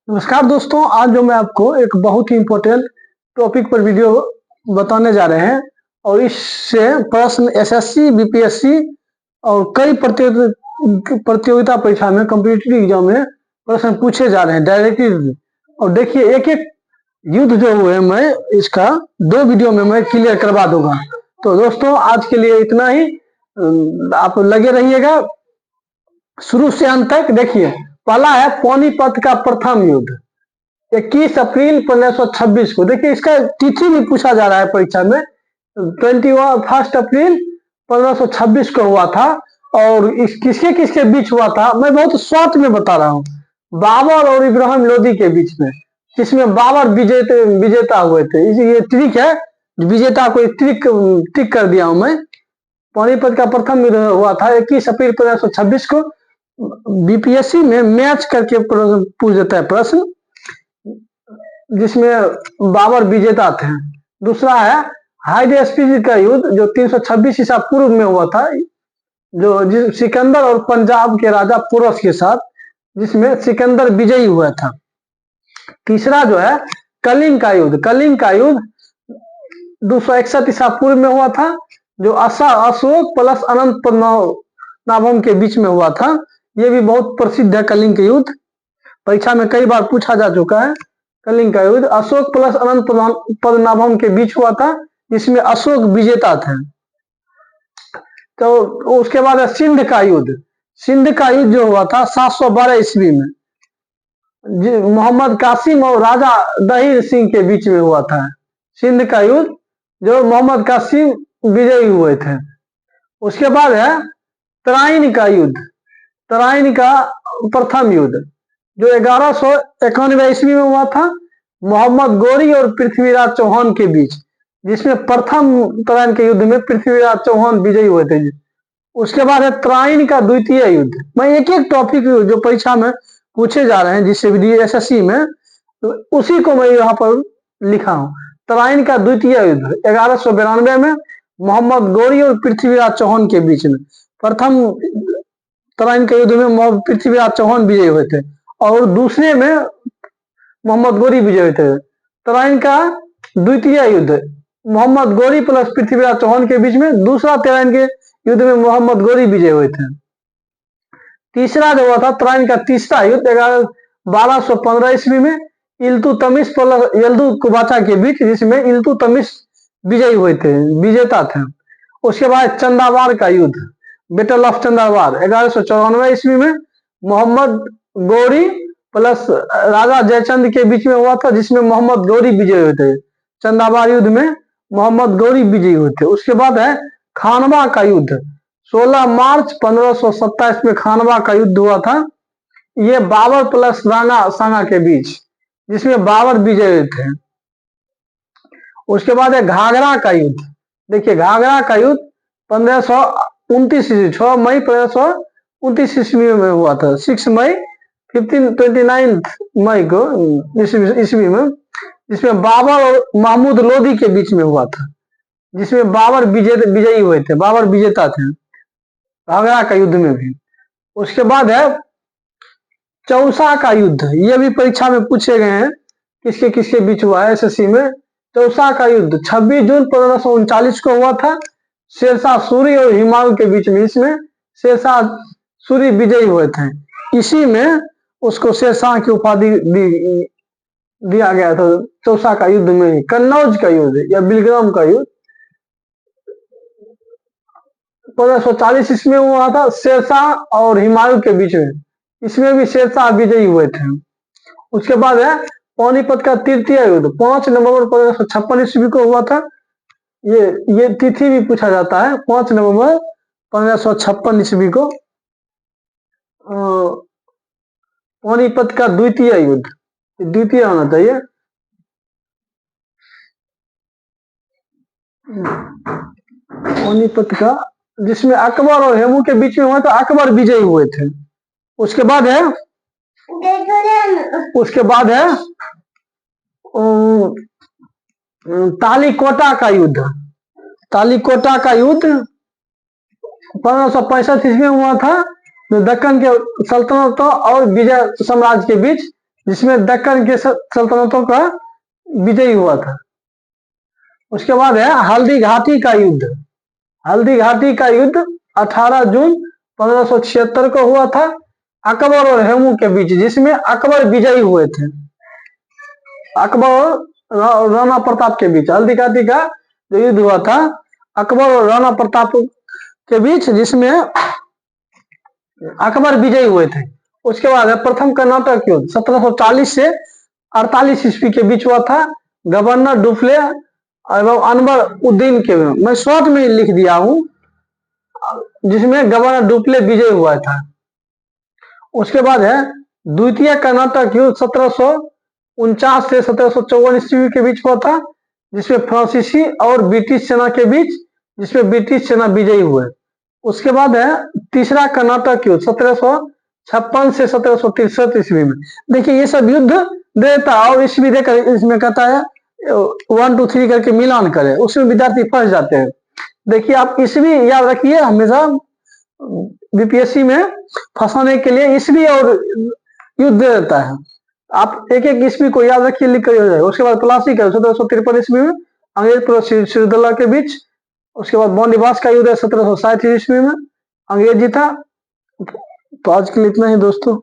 नमस्कार दोस्तों, आज जो मैं आपको एक बहुत ही इम्पोर्टेंट टॉपिक पर वीडियो बताने जा रहे हैं और इससे प्रश्न एसएससी, बीपीएससी और कई प्रतियोगिता परीक्षा में, कॉम्पिटिटिव एग्जाम में प्रश्न पूछे जा रहे हैं डायरेक्टली। और देखिए, एक एक युद्ध जो हुए मैं इसका 2 वीडियो में मैं क्लियर करवा दूंगा। तो दोस्तों, आज के लिए इतना ही। आप लगे रहिएगा शुरू से अंत तक। देखिए, पहला है पानीपत का प्रथम युद्ध 21 अप्रैल 1526 को। देखिए, इसका तिथि भी पूछा जा रहा है परीक्षा में। 21 अप्रैल 1526 को हुआ था। और किसके किसके बीच हुआ था मैं बहुत शॉर्ट में बता रहा हूँ। बाबर और इब्राहिम लोदी के बीच में, जिसमें बाबर विजेता हुए थे। ये ट्रिक है, विजेता को ट्रिक कर दिया हूं मैं। पानीपत का प्रथम युद्ध हुआ था 21 अप्रैल 1526 को। बीपीएससी में मैच करके पूछ देता है प्रश्न, जिसमें बाबर विजेता थे। दूसरा है हाइडेस्पीज का युद्ध जो 326 ईसा पूर्व में हुआ था, जो सिकंदर और पंजाब के राजा पुरस के साथ, जिसमें सिकंदर विजयी हुआ था। तीसरा जो है कलिंग का युद्ध। कलिंग का युद्ध 261 ईसा पूर्व में हुआ था, जो अशोक प्लस अनंत पद्मनाभम के बीच में हुआ था। ये भी बहुत प्रसिद्ध है कलिंग का युद्ध, परीक्षा में कई बार पूछा जा चुका है। कलिंग का युद्ध अशोक प्लस अनंत पद्मनाभम के बीच हुआ था, जिसमें अशोक विजेता थे। तो उसके बाद है सिंध का युद्ध। सिंध का युद्ध जो हुआ था 712 ईस्वी में, मोहम्मद कासिम और राजा दहीर सिंह के बीच में हुआ था। सिंध का युद्ध जो मोहम्मद कासिम विजयी हुए थे। उसके बाद है तराइन का युद्ध। तराइन का प्रथम युद्ध जो 1191 ईस्वी में हुआ था, मोहम्मद गोरी और पृथ्वीराज चौहान के बीच, जिसमें प्रथम तराइन के युद्ध में पृथ्वीराज चौहान विजयी हुए थे। उसके बाद है तराइन का द्वितीय युद्ध। मैं एक एक टॉपिक जो परीक्षा में पूछे जा रहे हैं जिससे एसएससी में, तो उसी को मैं यहाँ पर लिखा हूँ। तराइन का द्वितीय युद्ध 1192 में मोहम्मद गोरी और पृथ्वीराज चौहान के बीच में। प्रथम तराइन के युद्ध में पृथ्वीराज चौहान विजयी हुए थे और दूसरे में मोहम्मद गोरी विजय हुए थे। तराइन का द्वितीय युद्ध मोहम्मद गोरी प्लस पृथ्वीराज चौहान के बीच में। दूसरा तराइन के युद्ध में मोहम्मद गोरी विजय हुए थे। तीसरा जो हुआ था तराइन का तीसरा युद्ध 1215 ईस्वी में इल्तुतमिश प्लस यल्दु कुबाचा के बीच, जिसमें इल्तुतमिश विजयी हुए थे, विजेता थे। उसके बाद चंदावार का युद्ध, बैटल ऑफ चंदावार 1194 ईस्वी में मोहम्मद गौरी प्लस राजा जयचंद के बीच में हुआ था, जिसमें मोहम्मद गौरी विजयी हुए थे। चंदावार युद्ध में मोहम्मद गौरी विजयी हुए थे। उसके बाद है खानवा का युद्ध 16 मार्च 1527 में खानवा का युद्ध हुआ था। ये बाबर प्लस राणा सांगा के बीच, जिसमें बाबर विजयी थे। उसके बाद है घाघरा का युद्ध। देखिए, घाघरा का युद्ध 1529 6 मई 1529 ईस्वी में हुआ था। 6 मई 1529 मई को ईस्वी में, जिसमें बाबर और महमूद लोदी के बीच में हुआ था, जिसमें बाबर विजयी हुए थे, बाबर विजेता थे घाघरा का युद्ध में भी। उसके बाद है चौसा का युद्ध। ये भी परीक्षा में पूछे गए हैं, किसके किसके बीच हुआ है एसएससी में। चौसा का युद्ध 26 जून 1539 को हुआ था, शेरशाह सूरी और हुमायूं के बीच में। इसमें शेरशाह सूरी विजयी हुए थे। इसी में उसको शेरशाह की उपाधि दिया गया था, चौसा का युद्ध में। कन्नौज का युद्ध या बिलग्राम का युद्ध 1540 ईस्वी में हुआ था, शेरशाह और हुमायूं के बीच में। इसमें भी शेरशाह विजयी हुए थे। उसके बाद है पानीपत का तृतीय युद्ध 5 नवंबर 1556 ईस्वी को हुआ था। ये तिथि भी पूछा जाता है, 5 नवंबर 1556 ईस्वी को पानीपत का द्वितीय युद्ध, द्वितीय होना चाहिए। पानीपत का, जिसमें अकबर और हेमू के बीच में हुआ था, अकबर विजयी हुए थे। उसके बाद है तालीकोटा का युद्ध। तालीकोटा का युद्ध 1565 ईस्वी में हुआ था, जो दक्कन के सल्तनत और विजय साम्राज्य के बीच, जिसमें दक्कन के सल्तनतों का विजय हुआ था। उसके बाद है हल्दी घाटी का युद्ध। हल्दी घाटी का युद्ध 18 जून 1576 को हुआ था अकबर और हेमू के बीच, जिसमें अकबर विजयी हुए थे। अकबर और राणा प्रताप के बीच हल्दी घाटी का जो युद्ध हुआ था अकबर और राणा प्रताप के बीच, जिसमें अकबर विजयी हुए थे। उसके बाद है प्रथम कर्नाटक युद्ध 1740 से 48 ईस्वी के बीच हुआ था गवर्नर डुप्ले एवं अनवर उद्दीन के। मैं शॉर्ट में लिख दिया हूं, जिसमें गवर्नर डुप्ले विजय हुआ था। उसके बाद है द्वितीय कर्नाटक युद्ध 1749 से 1754 ईस्वी के बीच हुआ था, जिसमें फ्रांसीसी और ब्रिटिश सेना के बीच, जिसमें ब्रिटिश सेना विजयी हुए। उसके बाद है तीसरा कर्नाटक युद्ध 1756 से 1763 ईस्वी में। देखिए ये सब युद्ध देता और ईस्वी देकर इसमें कहता है 1 2 3 करके मिलान करे, उसमें विद्यार्थी फंस जाते हैं। देखिए आप ईस्वी याद रखिए, हमेशा बीपीएससी में फंसाने के लिए ईस्वी और युद्ध देता है। आप एक एक ईस्वी को याद रखिए, लिख कर हो जाएगा। उसके बाद प्लासी का 1753 ईस्वी में अंग्रेज सिरदुल्ला के बीच। उसके बाद बॉन्डिवास का युद्ध है 1760 ईस्वी में, अंग्रेज जीता। तो आज के लिए इतना ही दोस्तों।